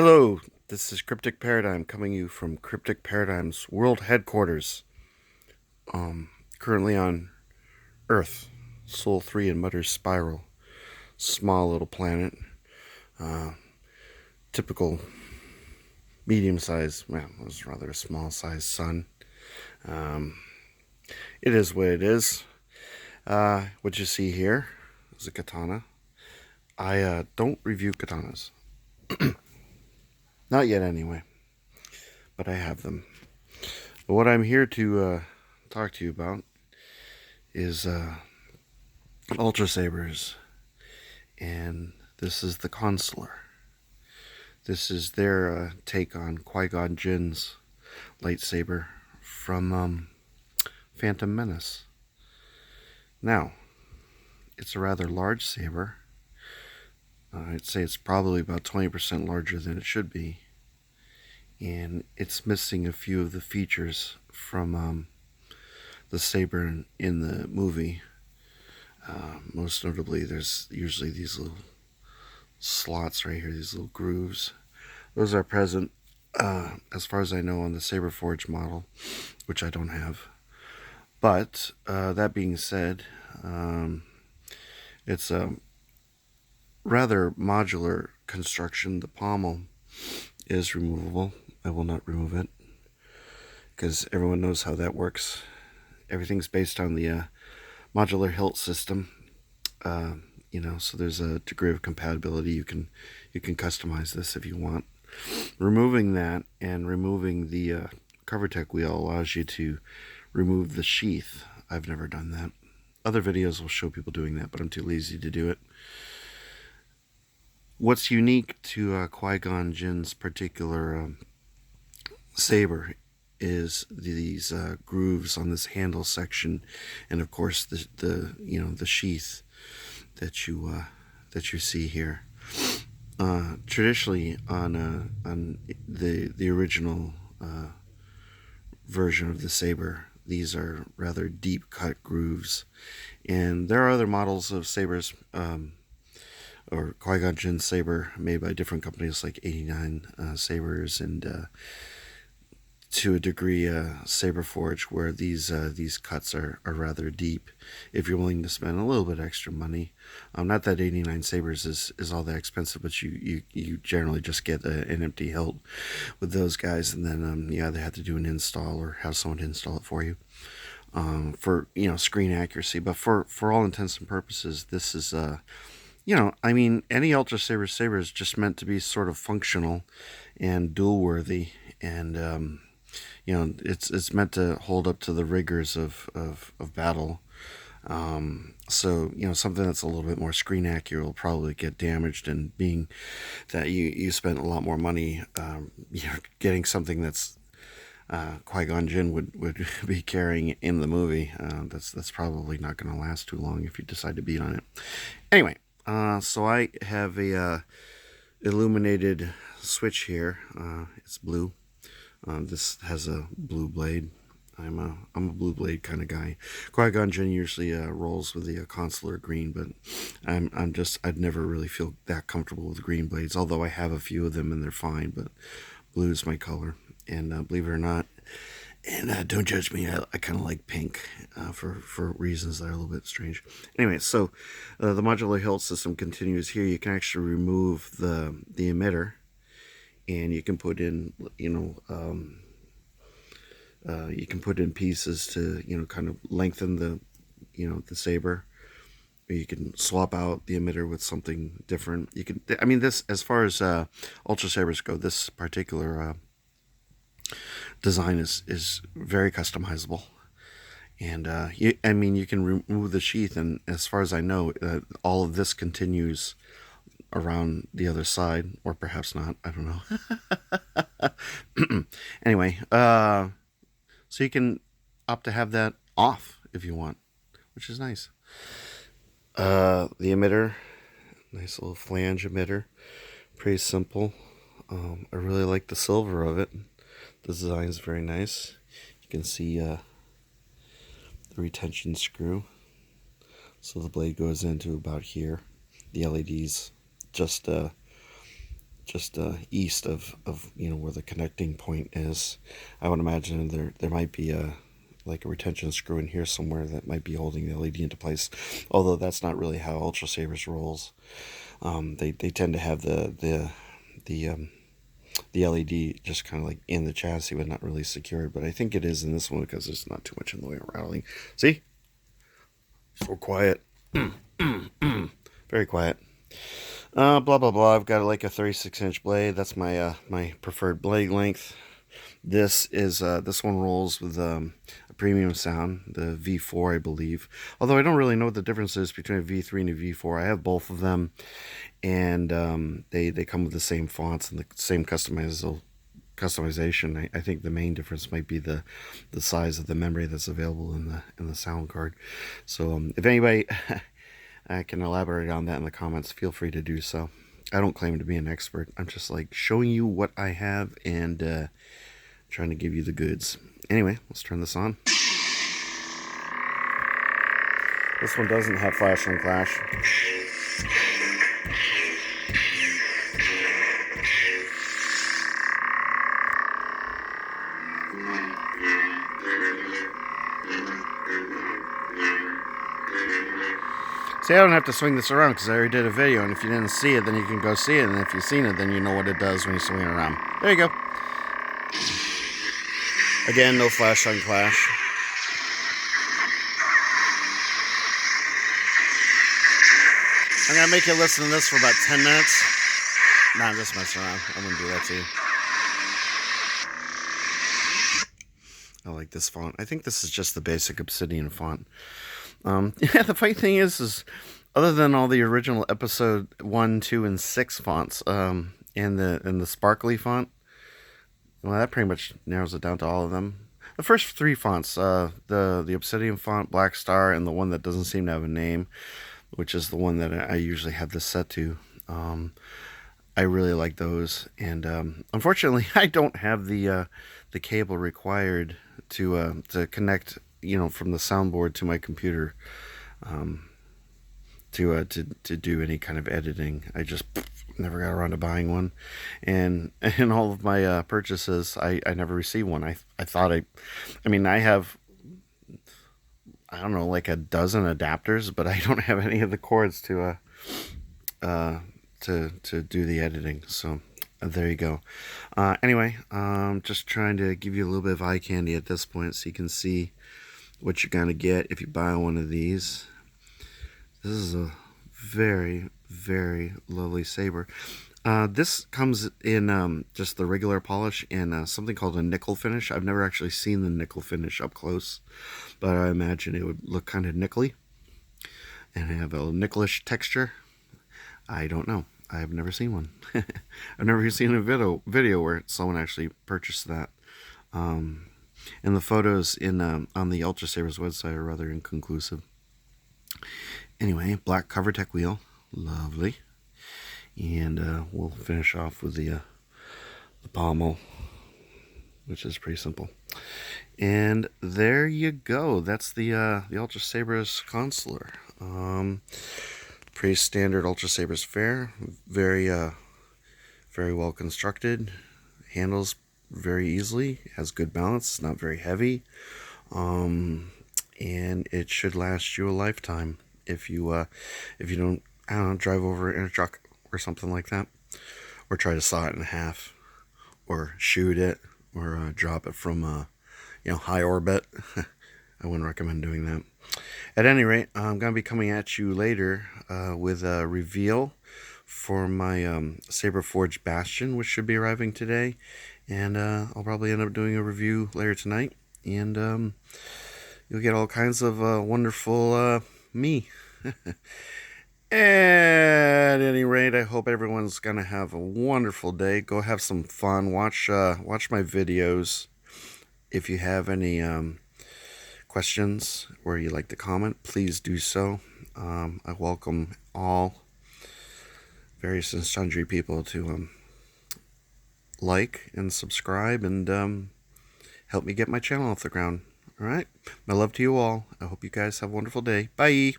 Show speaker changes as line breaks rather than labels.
Hello, this is Cryptic Paradigm coming you from Cryptic Paradigm's world headquarters. Currently on Earth, Sol 3 and Mutter's Spiral. Small little planet. Uh, Typical medium sized, well, it was rather a small sized sun. Um, it is what it is. What you see here is a katana. I don't review katanas. Not yet, anyway. But I have them. But what I'm here to talk to you about is Ultrasabers, and this is the Consular. This is their take on Qui-Gon Jinn's lightsaber from Phantom Menace. Now, it's a rather large saber. I'd say it's probably about 20% larger than it should be, and it's missing a few of the features from the saber in the movie. Most notably, there's usually these little slots right here, these little grooves. Those are present, as far as I know, on the Saberforge model, which I don't have. But that being said, it's a rather modular construction. The pommel is removable. I will not remove it because everyone knows how that works. Everything's based on the modular hilt system. So there's a degree of compatibility. You can customize this if you want. Removing that and removing the CoverTech wheel allows you to remove the sheath. I've never done that. Other videos will show people doing that, but I'm too lazy to do it. What's unique to Qui-Gon Jinn's particular saber is these grooves on this handle section, and of course the sheath that you see here. Traditionally, on the original version of the saber, these are rather deep cut grooves, and there are other models of sabers, or Qui-Gon Jinn's saber made by different companies like 89 Sabers and to a degree Saberforge, where these cuts are rather deep if you're willing to spend a little bit extra money. Not that 89 Sabers is all that expensive, but you generally just get an empty hilt with those guys, and then you either have to do an install or have someone install it for you for screen accuracy. But for all intents and purposes, this is any Ultra Saber is just meant to be sort of functional and dual worthy, and it's meant to hold up to the rigors of battle. So something that's a little bit more screen accurate will probably get damaged, and being that you spent a lot more money getting something that's Qui-Gon Jinn would be carrying in the movie, that's probably not going to last too long if you decide to beat on it. Anyway, so I have a illuminated switch here. It's blue. This has a blue blade. I'm a blue blade kind of guy. Qui-Gon Jinn usually rolls with the consular green, but I'd never really feel that comfortable with green blades. Although I have a few of them and they're fine, but blue is my color. And believe it or not, and don't judge me, I kind of like pink for reasons that are a little bit strange. Anyway, so the modular hilt system continues here. You can actually remove the emitter, and you can put in you can put in pieces to kind of lengthen the the saber, or you can swap out the emitter with something different. You can, this, as far as Ultra Sabers go, this particular design is very customizable, and you can remove the sheath, and as far as I know, all of this continues around the other side, or perhaps not, I don't know. Anyway, so you can opt to have that off if you want, which is nice. The emitter, nice little flange emitter, pretty simple. I really like the silver of it. The design is very nice. You can see the retention screw, so the blade goes into about here. The LEDs just just east of where the connecting point is. I would imagine there might be like a retention screw in here somewhere that might be holding the LED into place. Although that's not really how Ultrasabers rolls. They tend to have the LED just kind of like in the chassis, but not really secured. But I think it is in this one because there's not too much in the way of rattling. See? So quiet. Very quiet. Blah blah blah. I've got like a 36-inch blade. That's my my preferred blade length. This one rolls with a premium sound, the V4, I believe. Although I don't really know what the difference is between a V3 and a V4. I have both of them, and they come with the same fonts and the same customization. I think the main difference might be the size of the memory that's available in the sound card. So if anybody I can elaborate on that in the comments, feel free to do so. I don't claim to be an expert. I'm just like showing you what I have and trying to give you the goods. Anyway, let's turn this on. This one doesn't have flash and clash. See, I don't have to swing this around because I already did a video, and if you didn't see it, then you can go see it, and if you've seen it, then you know what it does when you swing it around. There you go. Again, no flash on clash. I'm going to make you listen to this for about 10 minutes. Nah, I'm just messing around. I wouldn't do that to you. I like this font. I think this is just the basic Obsidian font. Yeah, the funny thing is other than all the original episode 1, 2, and 6 fonts, and the sparkly font, well, that pretty much narrows it down to all of them. The first 3 fonts, the Obsidian font, Black Star, and the one that doesn't seem to have a name, which is the one that I usually have this set to. I really like those, and unfortunately, I don't have the cable required to connect, from the soundboard to my computer, to do any kind of editing. I just never got around to buying one, and in all of my purchases, I never received one. I thought I have, I don't know, like a dozen adapters, but I don't have any of the cords to do the editing. So there you go. Anyway, just trying to give you a little bit of eye candy at this point so you can see what you're gonna get if you buy one of these. This is a very, very lovely saber. This comes in just the regular polish and something called a nickel finish. I've never actually seen the nickel finish up close, but I imagine it would look kind of nickely and have a nickelish texture. I don't know. I've never seen one. I've never seen a video where someone actually purchased that. And the photos on the Ultrasabers website are rather inconclusive. Anyway, black CoverTech wheel, lovely. And we'll finish off with the pommel, which is pretty simple. And there you go. That's the Ultrasabers Consular. Pretty standard Ultrasabers fare. Very very well constructed. Handles very easily. Has good balance. It's not very heavy. And it should last you a lifetime if you don't, I don't know, drive over in a truck or something like that, or try to saw it in half, or shoot it, or drop it from high orbit. I wouldn't recommend doing that. At any rate, I'm going to be coming at you later with a reveal for my Saber Forge Bastion, which should be arriving today, and I'll probably end up doing a review later tonight, and you'll get all kinds of wonderful me. At any rate, I hope everyone's gonna have a wonderful day. Go have some fun. Watch my videos. If you have any questions or you'd like to comment, please do so. I welcome all various and sundry people to like and subscribe and help me get my channel off the ground. All right, my love to you all. I hope you guys have a wonderful day. Bye.